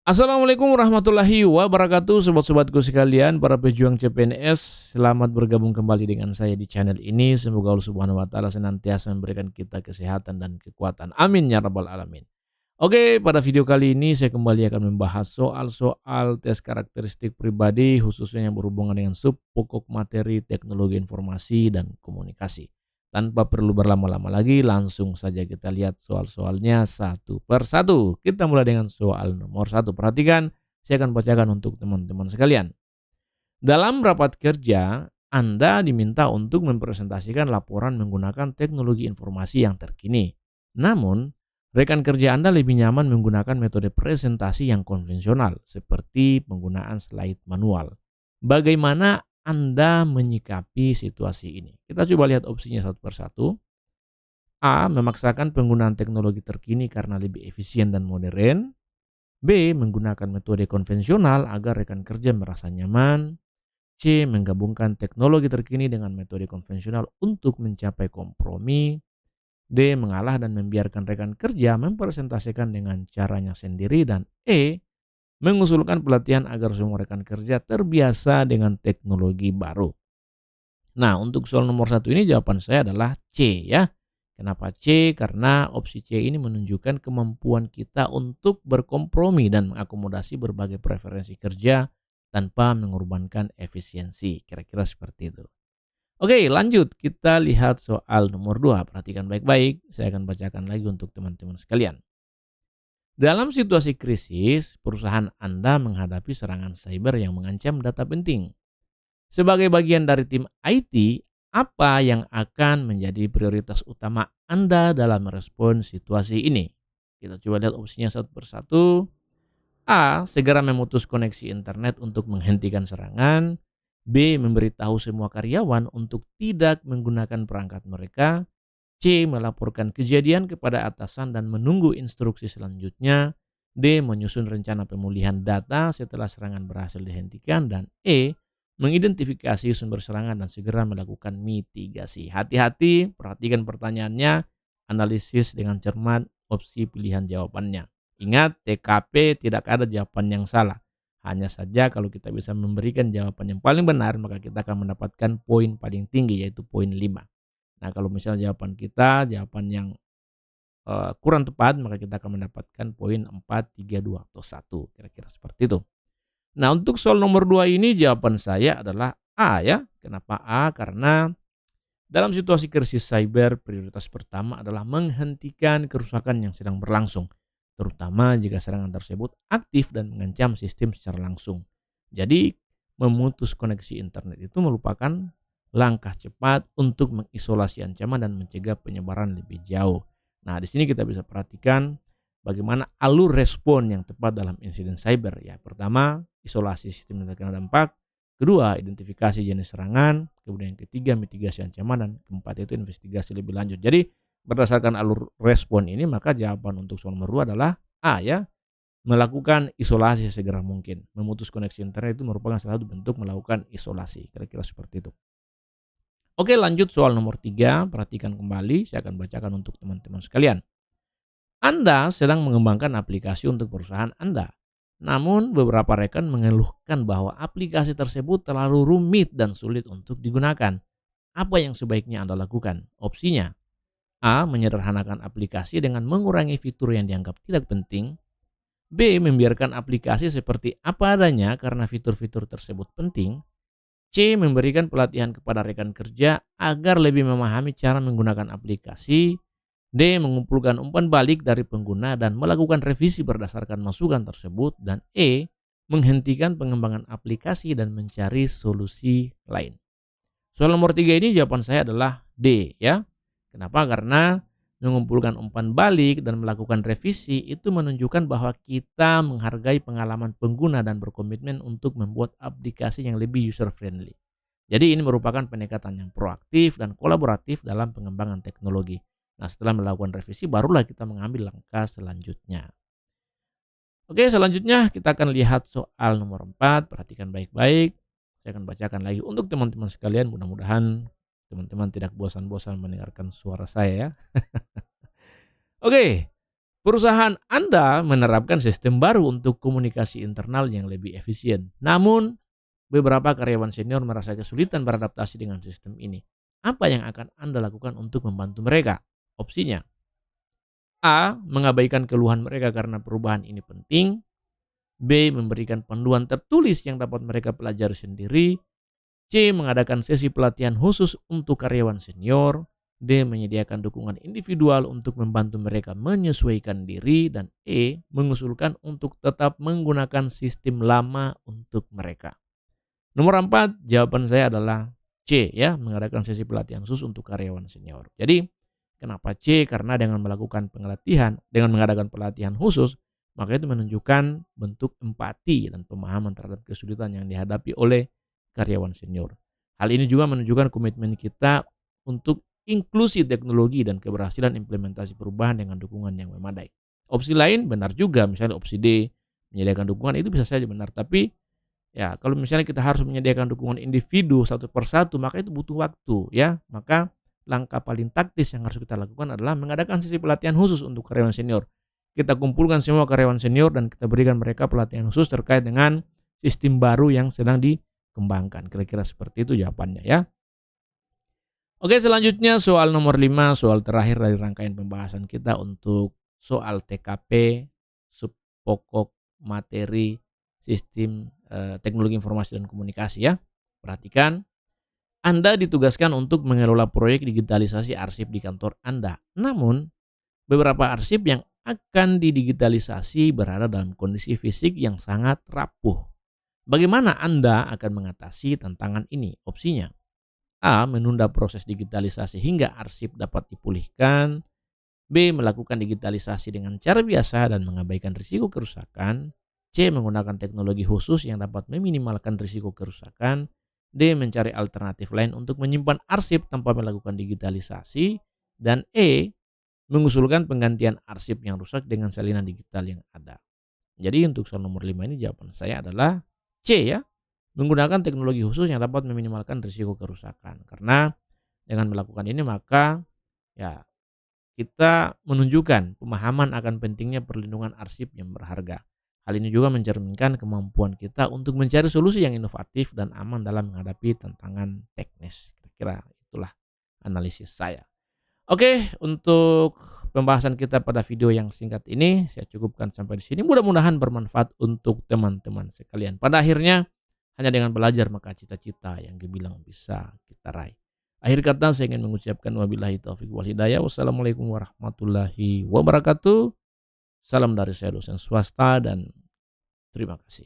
Assalamualaikum warahmatullahi wabarakatuh, sobat-sobatku sekalian, para pejuang CPNS. Selamat bergabung kembali dengan saya di channel ini. Semoga Allah Subhanahu wa taala senantiasa memberikan kita kesehatan dan kekuatan. Amin ya rabbal alamin. Oke, pada video kali ini saya kembali akan membahas soal-soal tes karakteristik pribadi, khususnya yang berhubungan dengan sub pokok materi teknologi informasi dan komunikasi. Tanpa perlu berlama-lama lagi, langsung saja kita lihat soal-soalnya satu per satu. Kita mulai dengan soal nomor satu. Perhatikan, saya akan bacakan untuk teman-teman sekalian. Dalam rapat kerja, Anda diminta untuk mempresentasikan laporan menggunakan teknologi informasi yang terkini. Namun, rekan kerja Anda lebih nyaman menggunakan metode presentasi yang konvensional, seperti penggunaan slide manual. Bagaimana Anda menyikapi situasi ini? Kita coba lihat opsinya satu persatu. A. Memaksakan penggunaan teknologi terkini karena lebih efisien dan modern. B. Menggunakan metode konvensional agar rekan kerja merasa nyaman. C. Menggabungkan teknologi terkini dengan metode konvensional untuk mencapai kompromi. D. Mengalah dan membiarkan rekan kerja mempresentasikan dengan caranya sendiri. Dan E. Mengusulkan pelatihan agar semua rekan kerja terbiasa dengan teknologi baru. Nah, untuk soal nomor satu ini jawaban saya adalah C ya. Kenapa C? Karena opsi C ini menunjukkan kemampuan kita untuk berkompromi dan mengakomodasi berbagai preferensi kerja tanpa mengorbankan efisiensi. Kira-kira seperti itu. Oke, lanjut. Kita lihat soal nomor 2. Perhatikan baik-baik. Saya akan bacakan lagi untuk teman-teman sekalian. Dalam situasi krisis, perusahaan Anda menghadapi serangan cyber yang mengancam data penting. Sebagai bagian dari tim IT, apa yang akan menjadi prioritas utama Anda dalam merespon situasi ini? Kita coba lihat opsinya satu persatu. A. Segera memutus koneksi internet untuk menghentikan serangan. B. Memberitahu semua karyawan untuk tidak menggunakan perangkat mereka. C. Melaporkan kejadian kepada atasan dan menunggu instruksi selanjutnya. D. Menyusun rencana pemulihan data setelah serangan berhasil dihentikan. Dan E. Mengidentifikasi sumber serangan dan segera melakukan mitigasi. Hati-hati, perhatikan pertanyaannya, analisis dengan cermat opsi pilihan jawabannya. Ingat, TKP tidak ada jawaban yang salah. Hanya saja kalau kita bisa memberikan jawaban yang paling benar, maka kita akan mendapatkan poin paling tinggi, yaitu poin 5. Nah, kalau misalnya jawaban kita jawaban yang kurang tepat, maka kita akan mendapatkan poin 4, 3, 2, atau 1. Kira-kira seperti itu. Nah, untuk soal nomor 2 ini jawaban saya adalah A ya. Kenapa A? Karena dalam situasi krisis cyber, prioritas pertama adalah menghentikan kerusakan yang sedang berlangsung, terutama jika serangan tersebut aktif dan mengancam sistem secara langsung. Jadi, memutus koneksi internet itu merupakan langkah cepat untuk mengisolasi ancaman dan mencegah penyebaran lebih jauh. Nah, di sini kita bisa perhatikan bagaimana alur respon yang tepat dalam insiden cyber. Ya, pertama, isolasi sistem yang terkena dampak. Kedua, identifikasi jenis serangan. Kemudian yang ketiga, mitigasi ancaman. Dan keempat itu investigasi lebih lanjut. Jadi berdasarkan alur respon ini, maka jawaban untuk soal nomor 2 adalah A ya. Melakukan isolasi segera mungkin. Memutus koneksi internet itu merupakan salah satu bentuk melakukan isolasi. Kira-kira seperti itu. Oke, lanjut soal nomor 3. Perhatikan kembali, saya akan bacakan untuk teman-teman sekalian. Anda sedang mengembangkan aplikasi untuk perusahaan Anda. Namun beberapa rekan mengeluhkan bahwa aplikasi tersebut terlalu rumit dan sulit untuk digunakan. Apa yang sebaiknya Anda lakukan? Opsinya: A. Menyederhanakan aplikasi dengan mengurangi fitur yang dianggap tidak penting. B. Membiarkan aplikasi seperti apa adanya karena fitur-fitur tersebut penting. C. Memberikan pelatihan kepada rekan kerja agar lebih memahami cara menggunakan aplikasi. D. Mengumpulkan umpan balik dari pengguna dan melakukan revisi berdasarkan masukan tersebut. Dan E. Menghentikan pengembangan aplikasi dan mencari solusi lain. Soal nomor 3 ini jawaban saya adalah D ya. Kenapa? Karena mengumpulkan umpan balik dan melakukan revisi itu menunjukkan bahwa kita menghargai pengalaman pengguna dan berkomitmen untuk membuat aplikasi yang lebih user friendly. Jadi ini merupakan pendekatan yang proaktif dan kolaboratif dalam pengembangan teknologi. Nah, setelah melakukan revisi barulah kita mengambil langkah selanjutnya. Oke, selanjutnya kita akan lihat soal nomor 4. Perhatikan baik-baik. Saya akan bacakan lagi untuk teman-teman sekalian. Mudah-mudahan teman-teman tidak bosan-bosan mendengarkan suara saya ya. Oke, Perusahaan Anda menerapkan sistem baru untuk komunikasi internal yang lebih efisien. Namun, beberapa karyawan senior merasa kesulitan beradaptasi dengan sistem ini. Apa yang akan Anda lakukan untuk membantu mereka? Opsinya: A. Mengabaikan keluhan mereka karena perubahan ini penting. B. Memberikan panduan tertulis yang dapat mereka pelajari sendiri. C. Mengadakan sesi pelatihan khusus untuk karyawan senior. D. Menyediakan dukungan individual untuk membantu mereka menyesuaikan diri. Dan E. Mengusulkan untuk tetap menggunakan sistem lama untuk mereka. Nomor 4, jawaban saya adalah C, ya, mengadakan sesi pelatihan khusus untuk karyawan senior. Jadi, kenapa C? Karena dengan melakukan dengan mengadakan pelatihan khusus, maka itu menunjukkan bentuk empati dan pemahaman terhadap kesulitan yang dihadapi oleh karyawan senior. Hal ini juga menunjukkan komitmen kita untuk inklusi teknologi dan keberhasilan implementasi perubahan dengan dukungan yang memadai. Opsi lain benar juga, misalnya opsi D, menyediakan dukungan, itu bisa saja benar, tapi ya, kalau misalnya kita harus menyediakan dukungan individu satu persatu, maka itu butuh waktu, ya. Maka langkah paling taktis yang harus kita lakukan adalah mengadakan sesi pelatihan khusus untuk karyawan senior. Kita kumpulkan semua karyawan senior dan kita berikan mereka pelatihan khusus terkait dengan sistem baru yang sedang dikembangkan. Kira-kira seperti itu jawabannya, ya. Oke, selanjutnya soal nomor 5, soal terakhir dari rangkaian pembahasan kita untuk soal TKP, sub pokok materi sistem teknologi informasi dan komunikasi, ya. Perhatikan, Anda ditugaskan untuk mengelola proyek digitalisasi arsip di kantor Anda. Namun, beberapa arsip yang akan didigitalisasi berada dalam kondisi fisik yang sangat rapuh. Bagaimana Anda akan mengatasi tantangan ini? Opsinya: A. Menunda proses digitalisasi hingga arsip dapat dipulihkan. B. Melakukan digitalisasi dengan cara biasa dan mengabaikan risiko kerusakan. C. Menggunakan teknologi khusus yang dapat meminimalkan risiko kerusakan. D. Mencari alternatif lain untuk menyimpan arsip tanpa melakukan digitalisasi. Dan E. Mengusulkan penggantian arsip yang rusak dengan salinan digital yang ada. Jadi untuk soal nomor 5 ini jawaban saya adalah C, ya. Menggunakan teknologi khusus yang dapat meminimalkan risiko kerusakan. Karena dengan melakukan ini maka ya kita menunjukkan pemahaman akan pentingnya perlindungan arsip yang berharga. Hal ini juga mencerminkan kemampuan kita untuk mencari solusi yang inovatif dan aman dalam menghadapi tantangan teknis. Kira-kira itulah analisis saya. Oke, untuk pembahasan kita pada video yang singkat ini saya cukupkan sampai di sini. Mudah-mudahan bermanfaat untuk teman-teman sekalian. Pada akhirnya, hanya dengan belajar maka cita-cita yang dibilang bisa kita raih. Akhir kata saya ingin mengucapkan wabillahi taufiq wal hidayah. Wassalamualaikum warahmatullahi wabarakatuh. Salam dari saya dosen swasta dan terima kasih.